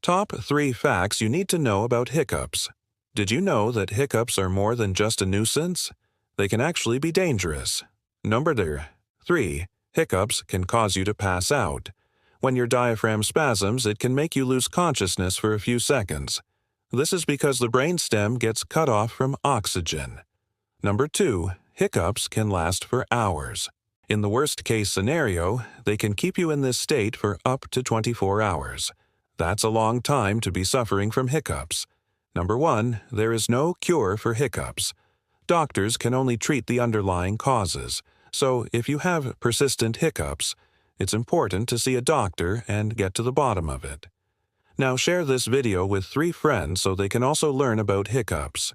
Top 3 facts you need to know about hiccups. Did you know that hiccups are more than just a nuisance? They can actually be dangerous. Number 3. Hiccups can cause you to pass out. When your diaphragm spasms, it can make you lose consciousness for a few seconds. This is because the brainstem gets cut off from oxygen. Number 2. Hiccups can last for hours. In the worst-case scenario, they can keep you in this state for up to 24 hours. That's a long time to be suffering from hiccups. Number 1. There is no cure for hiccups. Doctors can only treat the underlying causes. So if you have persistent hiccups, it's important to see a doctor and get to the bottom of it. Now share this video with 3 friends so they can also learn about hiccups.